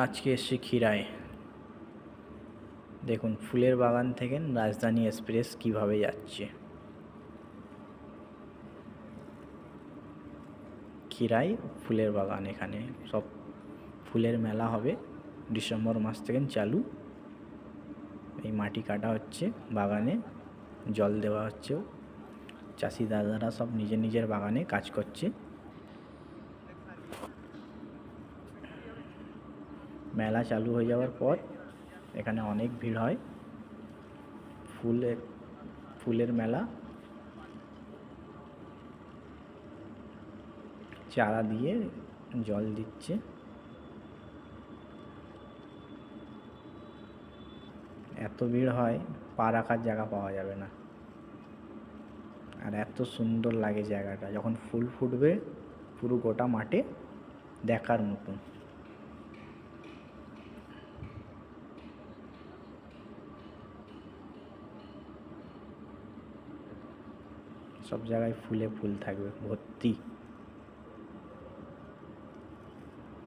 আজকে এসছি ক্ষীরায়। দেখুন ফুলের বাগান থেকে রাজধানী এক্সপ্রেস কিভাবে যাচ্ছে। ক্ষীরায় ফুলের বাগান, এখানে সব ফুলের মেলা হবে ডিসেম্বর মাস থেকে চালু। এই মাটি কাটা হচ্ছে, বাগানে জল দেওয়া হচ্ছে, চাষি দাদারা সব নিজের নিজের বাগানে কাজ করছে। মেলা চালু হয়ে যাওয়ার পর এখানে অনেক ভিড় হয়। ফুলের মেলা, চারা দিয়ে জল দিচ্ছে। এত ভিড় হয়, পা রাখার জায়গা পাওয়া যাবে না। আর এত সুন্দর লাগে জায়গাটা, যখন ফুল ফুটবে পুরো গোটা মাঠে, দেখার মতন। সব জায়গায় ফুলে ফুল থাকবে ভর্তি।